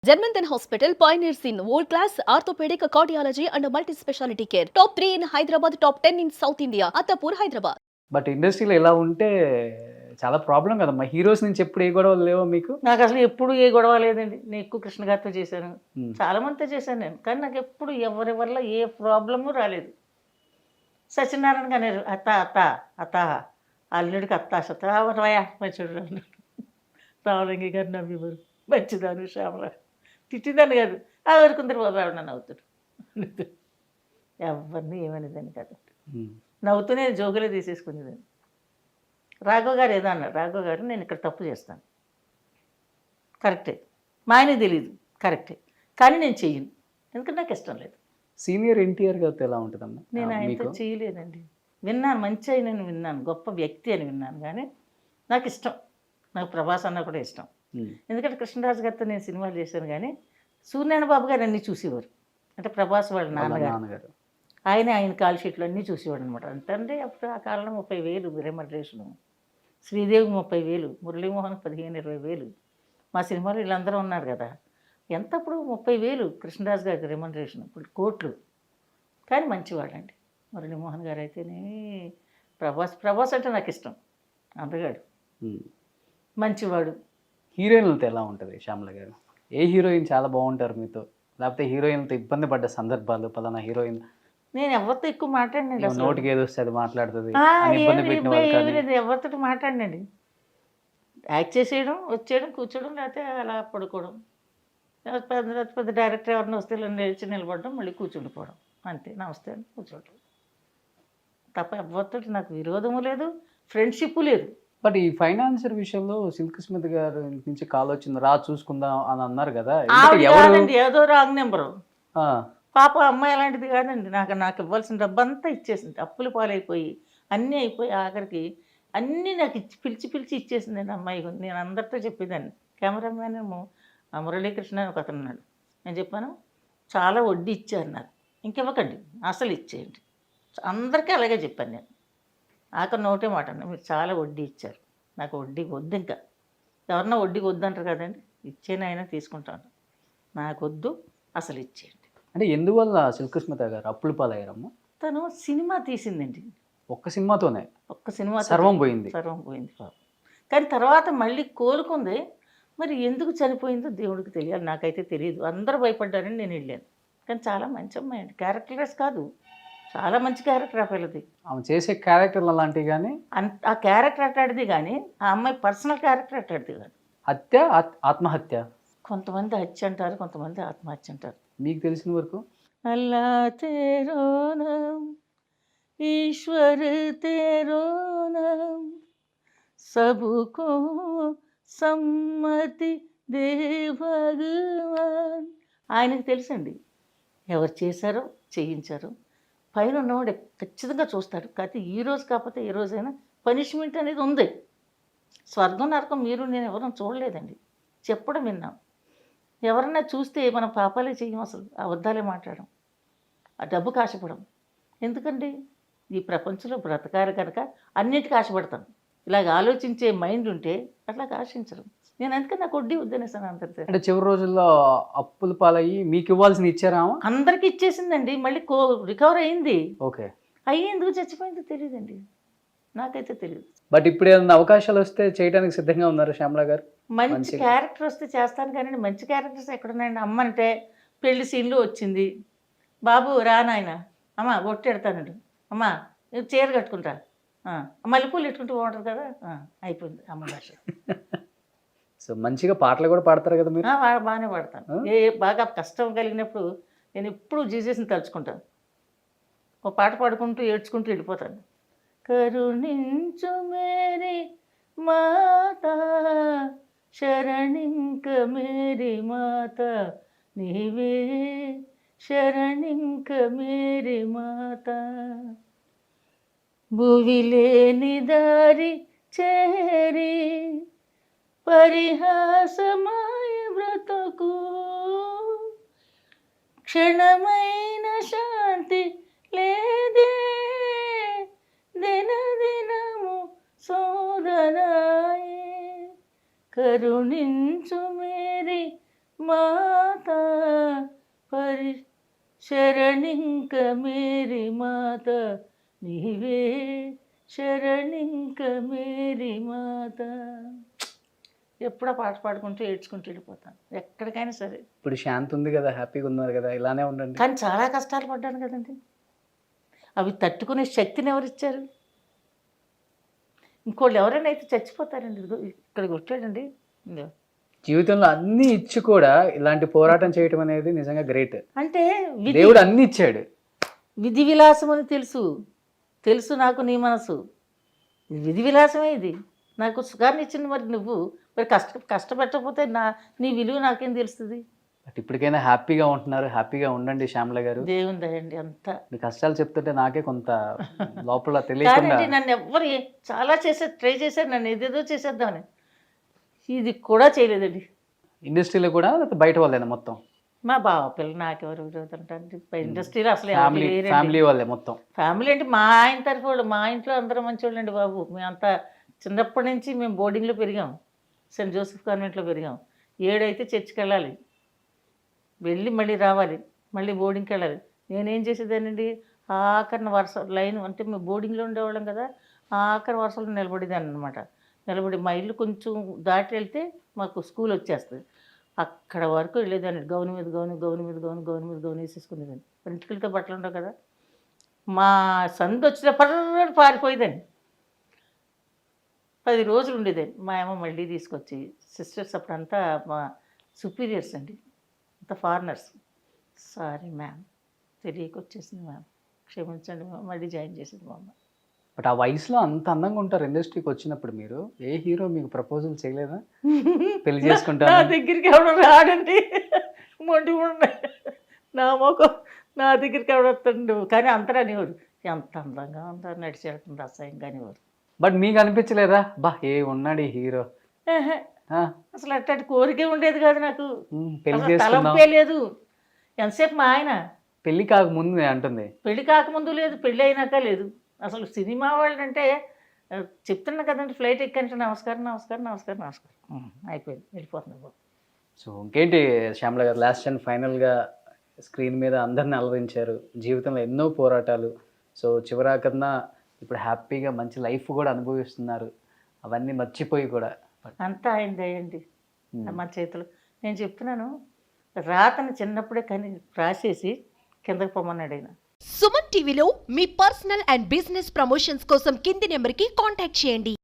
Germanton Hospital pioneers in world-class orthopedic cardiology and multi-specialty care. Top 3 in Hyderabad, top 10 in South India. Attapur, Hyderabad. But ఇండస్ట్రీలో ఇలా ఉంటే చాలా problem కదమ్మా. Heroes నుంచి ఎప్పుడు ఏ గొడవలు లేవో మీకు? నాకు అసలు ఎప్పుడు ఏ గొడవ లేదండి. నేను ఎక్కువ కృష్ణ గారితో చేశాను, చాలా మందితో చేశాను నేను. కానీ నాకు ఎప్పుడు ఎవరి వల్ల ఏ ప్రాబ్లము రాలేదు. సత్యనారాయణ గారు అత్త అత్త అత్త అల్లుడికి అత్త సత్తావరవయా మంచిడు అన్నాడు. రామలింగి గారు నవ్వేవారు, మంచిదాను శ్యామల తిట్టిదాన్ని కాదు, ఆ వరకుందరు బాబు ఎవరన్నా నవ్వుతాడు. ఎవరిని ఏమనేదాన్ని కాదు, నవ్వుతూనే జోగులే తీసేసుకునేదాన్ని. రాఘవ గారు ఏదో అన్నారు, రాఘవ గారు నేను ఇక్కడ తప్పు చేస్తాను, కరెక్టే, మా ఆయనకి తెలియదు, కరెక్టే, కానీ నేను చెయ్యను, ఎందుకంటే నాకు ఇష్టం లేదు. సీనియర్ ఎన్టీఆర్ గారితో ఎలా ఉంటుందమ్మా? నేను ఆయనతో చేయలేదండి. విన్నాను, మంచి ఆయన విన్నాను, గొప్ప వ్యక్తి అని విన్నాను, కానీ నాకు ఇష్టం. నాకు ప్రభాస్ అన్న కూడా ఇష్టం. ఎందుకంటే కృష్ణరాజు గారితో నేను సినిమాలు చేశాను, కానీ సూర్యనారాయణ బాబు గారు అన్నీ చూసేవారు. అంటే ప్రభాస్ వాళ్ళ నాన్నగారు, ఆయన కాల్ షీట్లు అన్నీ చూసేవాడు అనమాట. అంటే అప్పుడు ఆ కాలంలో 30,000 రెమ్యునరేషను, శ్రీదేవికి 30,000, మురళీమోహన్కి 15-20,000. మా సినిమాలో వీళ్ళందరూ ఉన్నారు కదా, ఎంత అప్పుడు 30,000 కృష్ణరాజు గారికి రెమ్యునరేషన్, ఇప్పుడు కోట్లు. కానీ మంచివాడండి మురళీమోహన్ గారు అయితేనే. ప్రభాస్ అంటే నాకు ఇష్టం, అందగాడు, మంచివాడు. హీరోయిన్లతో ఎలా ఉంటుంది శ్యామల గారు? ఏ హీరోయిన్ చాలా బాగుంటారు మీతో? లేకపోతే హీరోయిన్లతో ఇబ్బంది పడ్డ సందర్భాలు, పలానా హీరోయిన్? నేను ఎవరితో ఎక్కువ మాట్లాడినండి, నోటికి ఏదో వస్తే అది మాట్లాడుతుంది, ఎవరితో మాట్లాడినండి. యాక్ట్ చేసేయడం, వచ్చేయడం, కూర్చోవడం, లేకపోతే అలా పడుకోవడం. పెద్ద డైరెక్టర్ ఎవరిని వస్తే లేచి నిలబడడం, మళ్ళీ కూర్చుండిపోవడం, అంతే. నమస్తే అని కూర్చోవడం తప్ప ఎవరితో నాకు విరోధము లేదు, ఫ్రెండ్షిప్ లేదు. బట్ ఈ ఫైనాన్షియల్ విషయంలో సిల్క్ స్మిత్ గారు నుంచి కాల్ వచ్చింది, రా చూసుకుందాం అని అన్నారు కదా. ఏదో రాంగ్ నెంబరు. పాప అమ్మాయి అలాంటిది కాదండి. నాకు ఇవ్వాల్సిన డబ్బు అంతా ఇచ్చేసింది, అప్పులు పాలైపోయి అన్నీ అయిపోయి ఆఖరికి అన్నీ నాకు పిలిచి ఇచ్చేసిందండి అమ్మాయి. నేను అందరితో చెప్పేదాన్ని. కెమెరామ్యాన్ మురళీకృష్ణ అని ఒక అతను ఉన్నాడు, నేను చెప్పాను చాలా వడ్డీ ఇచ్చారు నాకు, ఇంకివ్వకండి, అసలు ఇచ్చేయండి. అందరికీ అలాగే చెప్పాను నేను. ఆఖరి నోటే మాట అన్నా, మీరు చాలా వడ్డీ ఇచ్చారు, నాకు వడ్డీ వద్దు. ఇంకా ఎవరన్నా వడ్డీకి వద్దు అంటారు కదండి, ఇచ్చేనైనా తీసుకుంటాను, నాకు వద్దు, అసలు ఇచ్చేయండి. అంటే ఎందువల్ల సిల్క్ స్మిత గారు అప్పులు పాలయ్యారమ్మా? తను సినిమా తీసిందండి, ఒక్క సినిమాతోనే ఒక్క సినిమా సర్వం పోయింది పాపం. కానీ తర్వాత మళ్ళీ కోలుకుంది. మరి ఎందుకు చనిపోయిందో దేవుడికి తెలియాలి, నాకైతే తెలియదు. అందరూ భయపడ్డారని నేను వెళ్ళాను. కానీ చాలా మంచి అమ్మాయి అండి, క్యారెక్టర్లెస్ కాదు, చాలా మంచి క్యారెక్టర్ ఆ పిల్లది. ఆమె చేసే క్యారెక్టర్లు అలాంటివి, కానీ ఆ క్యారెక్టర్ అట్టాడిది, కానీ ఆ అమ్మాయి పర్సనల్ క్యారెక్టర్ అట్టాడిది కాదు. హత్య, ఆత్మహత్య, కొంతమంది హత్య అంటారు, కొంతమంది ఆత్మహత్య అంటారు. మీకు తెలిసిన వరకు అల్లా తేరో నామ్, ఈశ్వర్ తేరో నామ్, సబుకో సమ్మతి దే భగవాన్. ఆయనకు తెలుసండి ఎవరు చేశారో చేయించారో. పైన ఉన్నవాడు ఖచ్చితంగా చూస్తాడు. కాకపోతే ఈ రోజు కాకపోతే ఏ రోజైనా పనిష్మెంట్ అనేది ఉంది. స్వర్గం నరకం మీరు నేను ఎవరైనా చూడలేదండి, చెప్పడం విన్నాం. ఎవరన్నా చూస్తే మనం పాపాలే చెయ్యం, అసలు అబద్ధాలే మాట్లాడడం, ఆ డబ్బుకి ఆశపడం. ఎందుకండి ఈ ప్రపంచంలో బ్రతకారు కనుక అన్నిటికీ ఆశపడతాం. ఇలాగ ఆలోచించే మైండ్ ఉంటే అట్లాగ ఆశించరు. నేను అందుకని నాకు వడ్డీ వద్దనేసాను అందరితో. అంటే చివరి రోజుల్లో అప్పులు పాలయ్యి మీకు ఇవ్వాల్సిన ఇచ్చారా? అందరికీ ఇచ్చేసిందండి, మళ్ళీ రికవర్ అయింది. ఓకే, అయ్యి ఎందుకు చచ్చిపోయిందో తెలియదండి, నాకైతే తెలియదు. బట్ ఇప్పుడు ఏదైనా అవకాశాలు వస్తే చేయడానికి సిద్ధంగా ఉన్నారు శ్యామల గారు? మంచి క్యారెక్టర్ వస్తే చేస్తాను, కానీ మంచి క్యారెక్టర్స్ ఎక్కడున్నాయండి? అమ్మ అంటే పెళ్లి సీన్లు వచ్చింది, బాబు రా నాయన, అమ్మ బొట్టెడతానండి, అమ్మ చీర కట్టుకుంటా, మల్లెపూలు పెట్టుకుంటూ బాగుంటుంది కదా, అయిపోయింది అమ్మ భాష. సో మంచిగా పాటలు కూడా పాడతారు కదా మీరు? బాగానే పాడతాను. బాగా కష్టం కలిగినప్పుడు నేను ఎప్పుడు జీసస్ని తలుచుకుంటాను, ఒక పాట పాడుకుంటూ ఏడ్చుకుంటూ వెళ్ళిపోతాను. కరుణించు మేరీ మాతా, శరణింక మేరీ మాత, నీవే శరణింక మేరీ మాత, భువిలేని దారి చేరి పరిహాసమాయ బ్రతుకు, క్షణమైన శాంతి లేదే, దినదినము శోధనాయే, కరుణించు మేరీ మా మాత పరి శరణింక మేరీ మాత నీవే శరణింక మేరీ మాత. ఎప్పుడో పాట పాడుకుంటూ ఏడ్చుకుంటూ వెళ్ళిపోతాను ఎక్కడికైనా సరే. ఇప్పుడు శాంతి ఉంది కదా, హ్యాపీగా ఉన్నారు కదా, ఇలానే ఉండండి. కానీ చాలా కష్టాలు పడ్డాను కదండి. అవి తట్టుకునే శక్తిని ఎవరిచ్చారు? ఇంకోళ్ళు ఎవరైనా అయితే చచ్చిపోతారండి. ఇదిగో ఇక్కడ కొట్టాడండి. ఇదిగో. జీవితంలో అన్ని ఇచ్చి కూడా ఇలాంటి పోరాటం చేయటం అనేది నిజంగా గ్రేట్. అంటే దేవుడు అన్ని ఇచ్చాడు. విధి విలాసం అని తెలుసు నాకు నీ మనసు. విధి విలాసమే ఇది. నాకు సుఖాన్ని ఇచ్చింది మరి నువ్వు మరి కష్టపెట్టకపోతే నీ విలువ నాకేం తెలుస్తుంది? బట్ ఇప్పటికైనా హ్యాపీగా ఉంటున్నారు, హ్యాపీగా ఉండండి శ్యామల గారు. దేవుని దయండి అంతా. మీ కష్టాలు చెప్తుంటే నాకే కొంత లోపల తెలియకుండా. కానీ నన్ను ఎవ్వరు చాలా ట్రై చేశారు, నన్ను ఏదేదో చేసేద్దామని. ఇది కూడా చేయలేదండి. ఇండస్ట్రీలో కూడా బయట వాళ్ళేనా మొత్తం? మా బావ పిల్ల నాకెవరు విరోధంటే ఇండస్ట్రీలో అసలు ఫ్యామిలీ వాళ్ళే మొత్తం. ఫ్యామిలీ అంటే మా ఆయన తరఫు వాళ్ళు. మా ఇంట్లో అందరూ మంచివాళ్ళు అండి బాబు. మేమంతా చిన్నప్పటి నుంచి మేము బోర్డింగ్లో పెరిగాం, సెయింట్ జోసెఫ్ కాన్వెంట్లో పెరిగాం. 7 అయితే చర్చికి వెళ్ళాలి, వెళ్ళి మళ్ళీ రావాలి, మళ్ళీ బోర్డింగ్కి వెళ్ళాలి. నేనేం చేసేదానండి, ఆఖరిన వరుస లైన్ అంటే మేము బోర్డింగ్లో ఉండేవాళ్ళం కదా, ఆఖరి వరుసలో నిలబడేదాన్ని అనమాట. నిలబడి మా ఇల్లు కొంచెం దాటి వెళ్తే మాకు స్కూల్ వచ్చేస్తుంది. అక్కడ వరకు వెళ్ళేదాన్ని. గౌను మీద గౌను వేసేసుకునేదాన్ని. ఇంటికలతో బట్టలు ఉండవు కదా. మా సందు వచ్చిన పర్రని పారిపోయేదాన్ని. 10 రోజులు ఉండేదాన్ని. మా అమ్మ మళ్ళీ తీసుకొచ్చి సిస్టర్స్ అప్పుడంతా మా సుపీరియర్స్ అండి, అంత ఫారినర్స్. సారీ మ్యామ్, తెలియకొచ్చేసింది మ్యామ్, క్షమించండి మ్యామ్, మళ్ళీ జాయిన్ చేసింది మా అమ్మ. బట్ ఆ వయసులో అంత అందంగా ఉంటారు ఇండస్ట్రీకి వచ్చినప్పుడు. మీరు ఏ హీరో మీకు ప్రపోజల్ చేయలేదా పెళ్లి చేసుకుంటారు? నా దగ్గరికి ఎవడో రాడండి, మొండి నా మొఖం నా దగ్గరికి ఎవడొస్తాడు. కానీ అంతరా అనేవాడు, ఎంత అందంగా ఉందా, నడిచేడుతుంది అసహ్యంగా అనేవాడు. బట్ మీకు అనిపించలేదా, బా ఏ ఉన్నాడు ఈ హీరో? అసలు అట్లాంటి కోరికే ఉండేది కాదు నాకు. పెళ్లి అసలు చేసుకుందాం. తలంపే లేదు. ఎంతసేపు మా ఆయన పెళ్లి కాకముందు అంటుంది. పెళ్లి కాకముందు లేదు, పెళ్ళి అయినాక లేదు. అసలు సినిమా వాళ్ళు అంటే చెప్తున్నా కదండి, ఫ్లైట్ ఎక్కంటే నమస్కారం అయిపోయింది, వెళ్ళిపోతుంది. సో ఇంకేంటి శ్యామల గారు, లాస్ట్ అండ్ ఫైనల్గా స్క్రీన్ మీద అందరిని అలరించారు, జీవితంలో ఎన్నో పోరాటాలు. సో చివరాకన్నా ఇప్పుడు హ్యాపీగా మంచి లైఫ్ కూడా అనుభవిస్తున్నారు, అవన్నీ మర్చిపోయి కూడా. అంతా ఆయన దయండి మా చేతులు. నేను చెప్తున్నాను, రాతను చిన్నప్పుడే కానీ రాసేసి కిందకి పొమ్మన్నాడు ఆయన. సుమన్ టీవీలో మీ పర్సనల్ అండ్ బిజినెస్ ప్రమోషన్స్ కోసం కింది నెంబర్కి కాంటాక్ట్ చేయండి.